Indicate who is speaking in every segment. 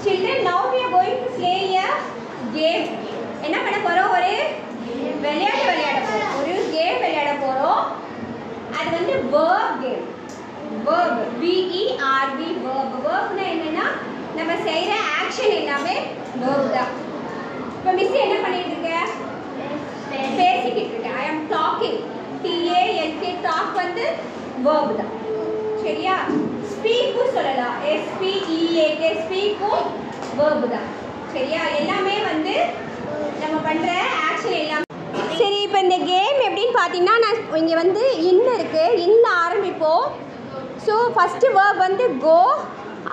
Speaker 1: Children, now we are going to play a game. என்ன பண்ண போறோம்? ஒரு விளையாட்டு விளையாட போறோம். ஒரு கேம் விளையாட போறோம். அது வந்து verb game. Verb, V E R B verb. Verbனா என்னன்னா நம்ம செய்யற ஆக்ஷன் எல்லாமே verb தான். இப்போ மிஸ் என்ன பண்ணிட்டு இருக்க? பேசிக்கிட்டு இருக்க. I am talking. T A L K talk வந்து verb தான். சரியா? Speak சொல்லலாம். S P E A K speak verb தான். சரியா? எல்லாமே வந்து நம்ம பண்ற ஆக்ஷன் எல்லாம். சரி, இப்போ இந்த கேம் எப்படின்னு பார்த்தீங்கன்னா நான் இங்கே வந்து இன்னும் இருக்குது. இன்னும் ஆரம்பிப்போம். ஸோ ஃபஸ்ட்டு வேர்ப் வந்து கோ,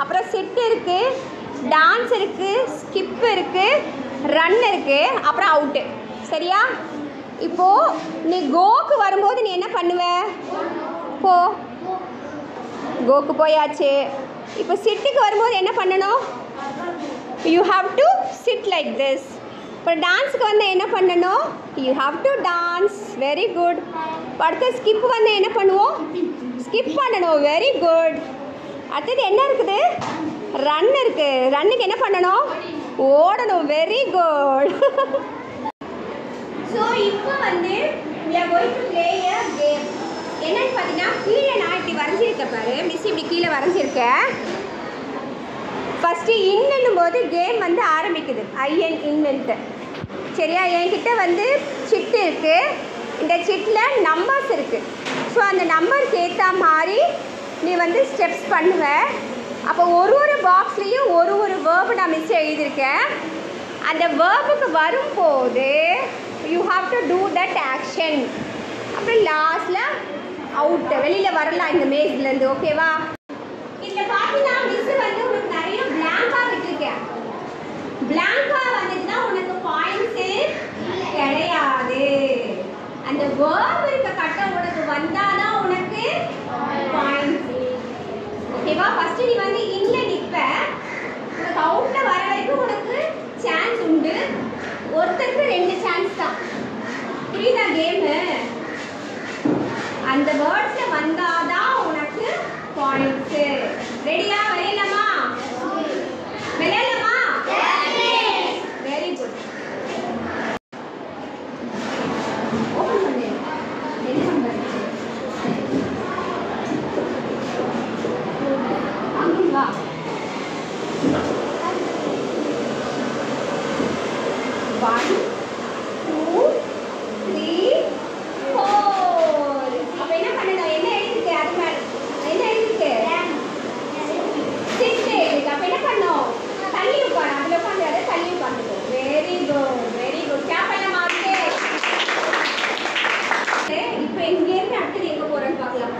Speaker 1: அப்புறம் சிட் இருக்குது, டான்ஸ் இருக்குது, ஸ்கிப் இருக்குது, ரன் இருக்குது, அப்புறம் அவுட்டு. சரியா? இப்போது நீ கோக்கு வரும்போது நீ என்ன பண்ணுவ? போ, கோக்கு போயாச்சு. இப்போ சிட்டுக்கு வரும்போது என்ன பண்ணணும்? You have to sit like this. இப்போ டான்ஸுக்கு வந்து என்ன பண்ணணும்? You have to dance. Very good. அடுத்து ஸ்கிப் வந்து என்ன பண்ணுவோம்? ஸ்கிப் பண்ணணும். Very good. அடுத்தது என்ன இருக்குது? ரன் இருக்குது. ரன்னுக்கு என்ன பண்ணணும்? ஓடணும். Very good. ஸோ இப்போ வந்து we are going to play a game. என்னன்னு பார்த்தீங்கன்னா கீழே நான் இப்படி வரைஞ்சிருக்கேன் பாரு. மிஸ் இப்படி கீழே வரைஞ்சிருக்கேன். ஃபஸ்ட்டு இன்னும் போது கேம் வந்து ஆரம்பிக்குது. ஐஎன் இன்னன்ட்டு. சரியா? என்கிட்ட வந்து சிட்டு இருக்குது. இந்த சிட்டில் நம்பர்ஸ் இருக்குது. ஸோ அந்த நம்பருக்கு ஏற்ற மாதிரி நீ வந்து ஸ்டெப்ஸ் பண்ணுவ. அப்போ ஒரு பாக்ஸ்லேயும் ஒரு வேர்பு நான் மிஸ் எழுதியிருக்கேன். அந்த வேர்புக்கு வரும்போது you have to do that action. அப்புறம் லாஸ்ட்டில் அவுட்டு. வெளியில் வரலாம் இந்த மேஸ்லேருந்து. ஓகேவா? இதில் பார்த்தீங்கன்னா மிஸ் வந்து உனக்கு நிறைய பிளாங்காக விட்டுருக்கேன். பிளாங்காக வந்துச்சுன்னா உனக்கு பாயிண்ட்ஸு கிடையாது. அந்த வேர்ப் இருக்க கட்டம் உனக்கு வந்தால் தான் உனக்கு பாயிண்ட்ஸ். ஓகேவா? ஃபஸ்ட்டு நீ வந்து இன்ன நிற்ப. உனக்கு அவுட்டில் வர வரைக்கும் உனக்கு சான்ஸ் உண்டு. ஒருத்தருக்கு 2 சான்ஸ் தான். புரியுதா கேமு? அந்த வேர்ட்ஸில் வந்தால் தான் உனக்கு பாயிண்ட்ஸு. ரெடியா? விளையாடலாமா? விளையாடலாமா? Very good. ஓப்பன் பண்ணு. என்ன நம்பர்? அங்கே வா. 1 2 3 4. அப்போ என்ன பண்ணணும்? என்ன எழுதிருக்கு? அது மேலே என்ன எழுதிருக்கு? சிட்டு எழுதிருக்கு. அப்போ என்ன பண்ணணும்? தள்ளி உட்காரு. அதில் உட்காந்து தள்ளி உட்காந்துக்கோ. Very good, very good. Gap எல்லாம் மாறிட்டு. இப்போ இங்கேருந்து அடுத்தது எங்கே போகிறோன்னு பார்க்கலாம்.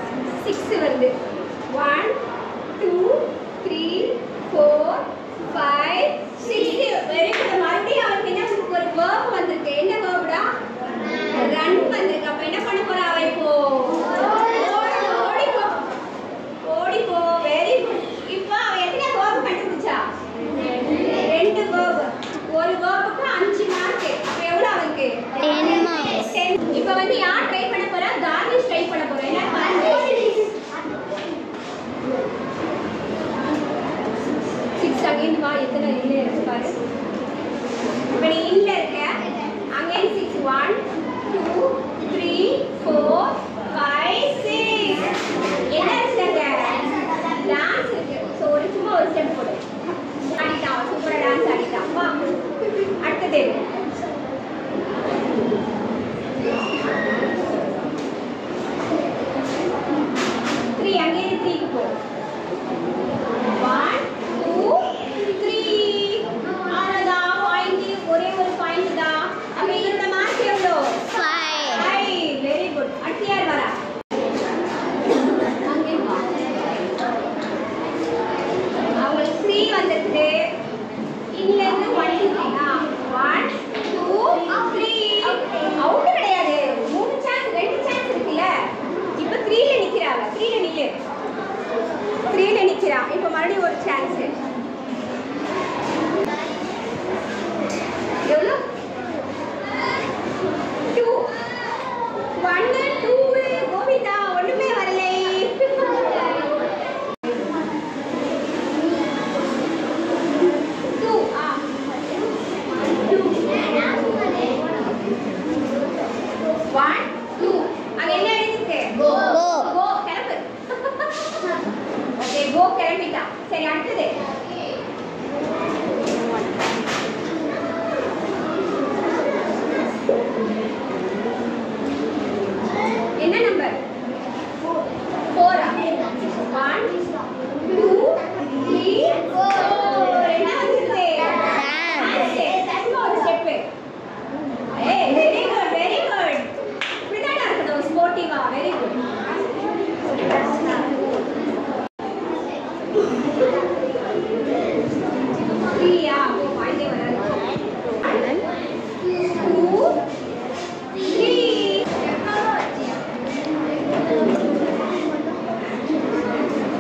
Speaker 1: 6 வருது. 1 2 3 4 5 6. Very good. மறுபடியும் அவனுக்கு என்ன ஒரு வேர்ப் வந்திருக்கு. என்ன வேர்ப்டா? ரன் வந்திருக்கு. அப்போ என்ன பண்ண போறா அவ? இப்போ ஓடிப்போ, ஓடிப்போ. Very good. இப்போ அவ எத்தனை வேர்ப் கண்டுபிடிச்சா? 2 வேர்ப். ஒரு வேர்புக்கு 5 மார்க். அப்போ எவ்வளோ அவனுக்கு? 10 மார்க்ஸ். இப்போ வந்து யார் ட்ரை பண்ண போறா? கார்னிஷ் ட்ரை பண்ண போறா. என்ன பாருங்க. 6 அகைன் வா. எத்தனை இல்லை இருக்கு பாரு. இப்போ நீ இல்லை இருக்க. அகைன் 6 1 2 3 4 5 6. என்ன இருக்குங்க? டான்ஸ் இருக்கு. ஸோ ஒரு சும்மா ஒரு ஸ்டெப் போடு. ஆடிட்டான். சூப்பராக டான்ஸ் ஆடிட்டான். வா அடுத்தது. அங்கே 3க்கு போ. 1 2 3. அவ்வளோதான். பாயிண்ட். ஒரே ஒரு பாயிண்ட் தான். அப்போ இதோட மார்க் எவ்வளோ? 5. Very good. அடுத்து யார் வரா? அவங்களுக்கு 3 வந்துருக்கு. இன்னிலேருந்து 1 2 1 2 3. அவுட்டு கிடையாது. 3 சான்ஸ் 2 சான்ஸ் இருக்குல்ல. இப்போ 3ல நிற்கிறாங்க. 3ல நில்லு. 3ல நிற்கிறா. இப்போ மறுபடியும் ஒரு சான்ஸ். எவ்வளோ? 2 1 2. கோவிந்தா ஒன்றுமே வரலை. கிளம்பிட்டா. சரி அடுத்தது என்ன நம்பர்? 4. 1 2 3 4. என்ன வந்துருச்சு? ஒரு ஸ்டெப். ஏய் வெரி குட் வெரி குட். இப்படிதான் இருக்கணும் ஸ்போர்ட்டிவா. Very good. ஃப்ரீயா ஓ பாயிண்டே வராது. 1 2 3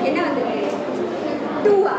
Speaker 1: என்ன வந்திருக்கு? 2 ஆ